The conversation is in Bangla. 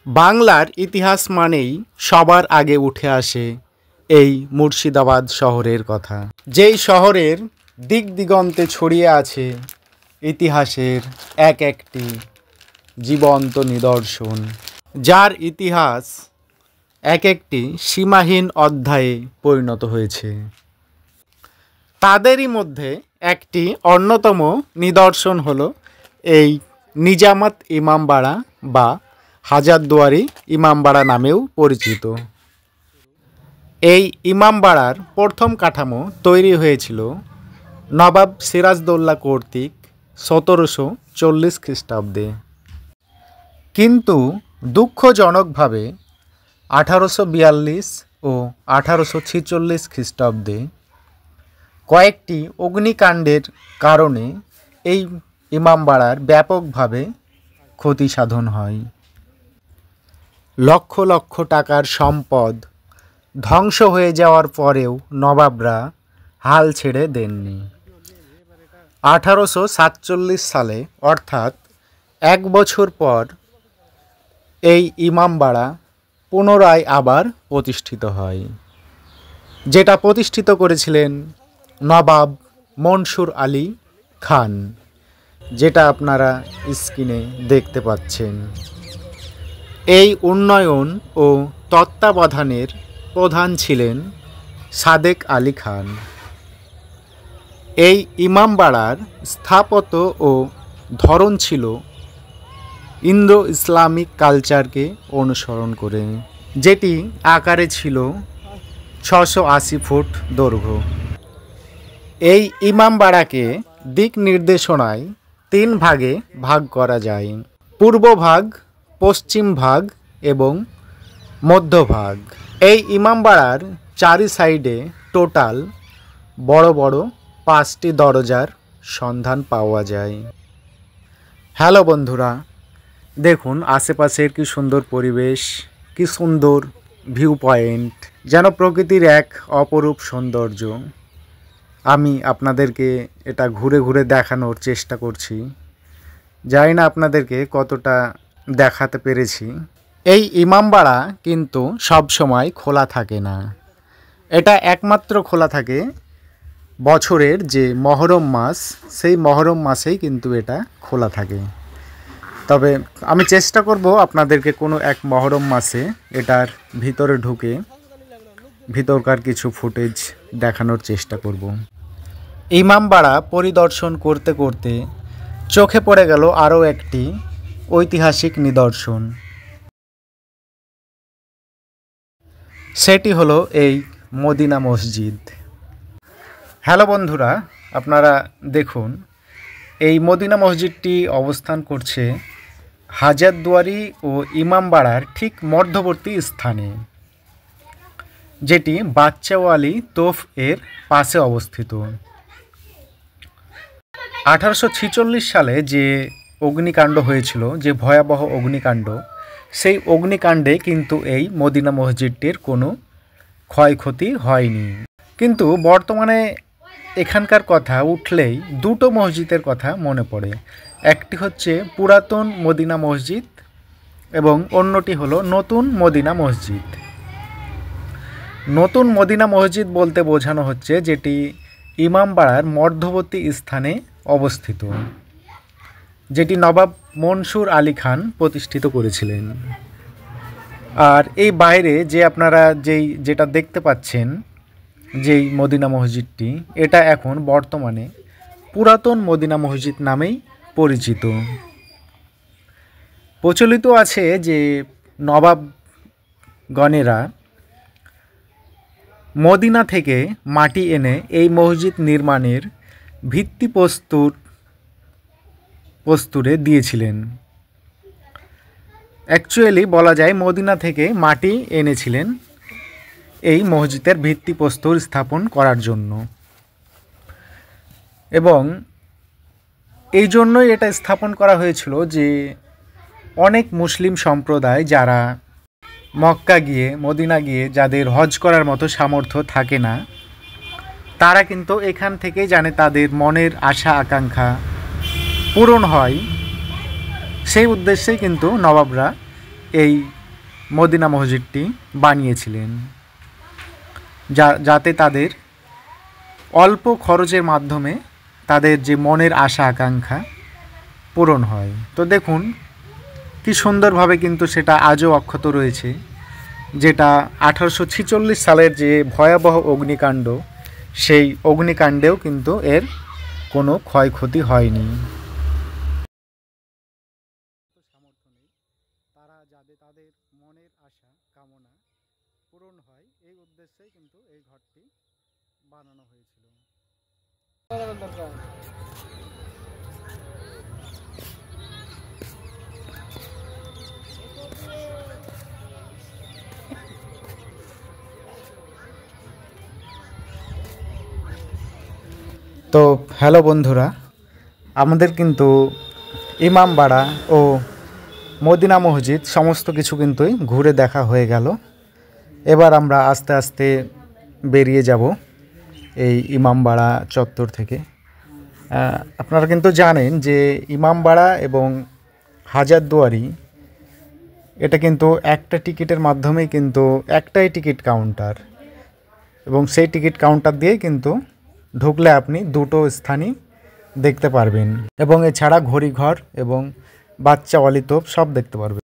বাংলার ইতিহাস মানেই সবার আগে উঠে আসে এই মুর্শিদাবাদ শহরের কথা, যেই শহরের দিক দিগন্তে ছড়িয়ে আছে ইতিহাসের এক একটি জীবন্ত নিদর্শন, যার ইতিহাস এক একটি সীমাহীন অধ্যায়ে পরিণত হয়েছে। তাদেরই মধ্যে একটি অন্যতম নিদর্শন হলো এই নিজামাত ইমামবাড়া বা হাজারদুয়ারি ইমামবাড়া নামেও পরিচিত। এই ইমামবাড়ার প্রথম কাঠামো তৈরি হয়েছিল নবাব সিরাজদৌল্লা কর্তৃক 1740 খ্রিস্টাব্দে, কিন্তু দুঃখজনকভাবে 1842 ও 1846 খ্রিস্টাব্দে কয়েকটি অগ্নিকাণ্ডের কারণে এই ইমামবাড়ার ব্যাপকভাবে ক্ষতি সাধন হয়। লক্ষ লক্ষ টাকার সম্পদ ধ্বংস হয়ে যাওয়ার পরেও নবাবরা হাল ছেড়ে দেননি। 1847 সালে অর্থাৎ 1 বছর পর এই ইমামবাড়া পুনরায় আবার প্রতিষ্ঠিত হয়, যেটা প্রতিষ্ঠিত করেছিলেন নবাব মনসুর আলী খান, যেটা আপনারা স্ক্রিনে দেখতে পাচ্ছেন। এই উন্নয়ন ও তত্ত্বাবধানের প্রধান ছিলেন সাদেক আলী খান। এই ইমামবাড়ার স্থাপত্য ও ধরন ছিল ইন্দো ইসলামিক কালচারকে অনুসরণ করে, যেটি আকারে ছিল 680 ফুট দৈর্ঘ্য। এই ইমামবাড়াকে দিক নির্দেশনায় 3 ভাগে ভাগ করা যায়: পূর্ব ভাগ, পশ্চিম ভাগ এবং মধ্যভাগ। এই ইমামবাড়ার 4 সাইডে টোটাল বড় বড় 5টি দরজার সন্ধান পাওয়া যায়। হ্যালো বন্ধুরা, দেখুন আশেপাশের কি সুন্দর পরিবেশ, কি সুন্দর ভিউ পয়েন্ট, যেন প্রকৃতির এক অপরূপ সৌন্দর্য। আমি আপনাদেরকে এটা ঘুরে ঘুরে দেখানোর চেষ্টা করছি, জানি না আপনাদেরকে কতটা দেখাতে পেরেছি। এই ইমামবাড়া কিন্তু সব সময় খোলা থাকে না, এটা একমাত্র খোলা থাকে বছরের যে মহরম মাস, সেই মহরম মাসেই কিন্তু এটা খোলা থাকে। তবে আমি চেষ্টা করব আপনাদেরকে কোনো এক মহরম মাসে এটার ভিতরে ঢুকে ভিতরকার কিছু ফুটেজ দেখানোর চেষ্টা করব। ইমামবাড়া পরিদর্শন করতে করতে চোখে পড়ে গেল আরও একটি ঐতিহাসিক নিদর্শন, সেটি হলো এই মদিনা মসজিদ। হ্যালো বন্ধুরা, আপনারা দেখুন এই মদিনা মসজিদটি অবস্থান করছে হাজারদুয়ারি ও ইমামবাড়ার ঠিক মধ্যবর্তী স্থানে, যেটি বাচ্চাওয়ালি তোফ এর পাশে অবস্থিত। 1846 সালে যে অগ্নিকাণ্ড হয়েছিল, যে ভয়াবহ অগ্নিকাণ্ড, সেই অগ্নিকাণ্ডে কিন্তু এই মদিনা মসজিদটির কোনো ক্ষয়ক্ষতি হয়নি। কিন্তু বর্তমানে এখানকার কথা উঠলেই দুটো মসজিদের কথা মনে পড়ে। একটি হচ্ছে পুরাতন মদিনা মসজিদ এবং অন্যটি হলো নতুন মদিনা মসজিদ। নতুন মদিনা মসজিদ বলতে বোঝানো হচ্ছে যেটি ইমামবাড়ার মধ্যবর্তী স্থানে অবস্থিত, যেটি নবাব মনসুর আলী খান প্রতিষ্ঠিত করেছিলেন। আর এই বাইরে যে আপনারা যেটা দেখতে পাচ্ছেন, যেই মদিনা মসজিদটি, এটা এখন বর্তমানে পুরাতন মদিনা মসজিদ নামেই পরিচিত। প্রচলিত আছে যে নবাবগণেরা মদিনা থেকে মাটি এনে এই মসজিদ নির্মাণের ভিত্তি প্রস্তুরে দিয়েছিলেন। অ্যাকচুয়ালি বলা যায় মদিনা থেকে মাটি এনেছিলেন এই মসজিদের ভিত্তিপ্রস্তর স্থাপন করার জন্য, এবং এই জন্যই এটা স্থাপন করা হয়েছিল যে অনেক মুসলিম সম্প্রদায় যারা মক্কা গিয়ে, মদিনা গিয়ে যাদের হজ করার মতো সামর্থ্য থাকে না, তারা কিন্তু এখান থেকেই জানে তাদের মনের আশা আকাঙ্ক্ষা পূরণ হয়। সেই উদ্দেশ্যেই কিন্তু নবাবরা এই মদিনা মসজিদটি বানিয়েছিলেন, যাতে তাদের অল্প খরচের মাধ্যমে তাদের যে মনের আশা আকাঙ্ক্ষা পূরণ হয়। তো দেখুন কি সুন্দরভাবে কিন্তু সেটা আজও অক্ষত রয়েছে, যেটা 1846 সালের যে ভয়াবহ অগ্নিকাণ্ড, সেই অগ্নিকাণ্ডেও কিন্তু এর কোনো ক্ষয়ক্ষতি হয়নি। তারা যাদের তাদের মনের আশা কামনা পূরণ হয়, এই উদ্দেশ্যেই কিন্তু এই ঘরটি বানানো হয়েছিল। তো হ্যালো বন্ধুরা, আমাদের কিন্তু ইমামবাড়া ও মদিনা মসজিদ সমস্ত কিছু কিন্তু ঘুরে দেখা হয়ে গেল। এবার আমরা আস্তে আস্তে বেরিয়ে যাব এই ইমামবাড়া চত্বর থেকে। আপনারা কিন্তু জানেন যে ইমামবাড়া এবং হাজারদুয়ারি এটা কিন্তু একটা টিকিটের মাধ্যমেই কিন্তু একটাই টিকিট কাউন্টার, এবং সেই টিকিট কাউন্টার দিয়েই কিন্তু ঢুকলে আপনি দুটো স্থানই দেখতে পারবেন, এবং এছাড়া ঘড়িঘর এবং বাচ্চা ওয়ালি তোপ সব দেখতে পারবেন।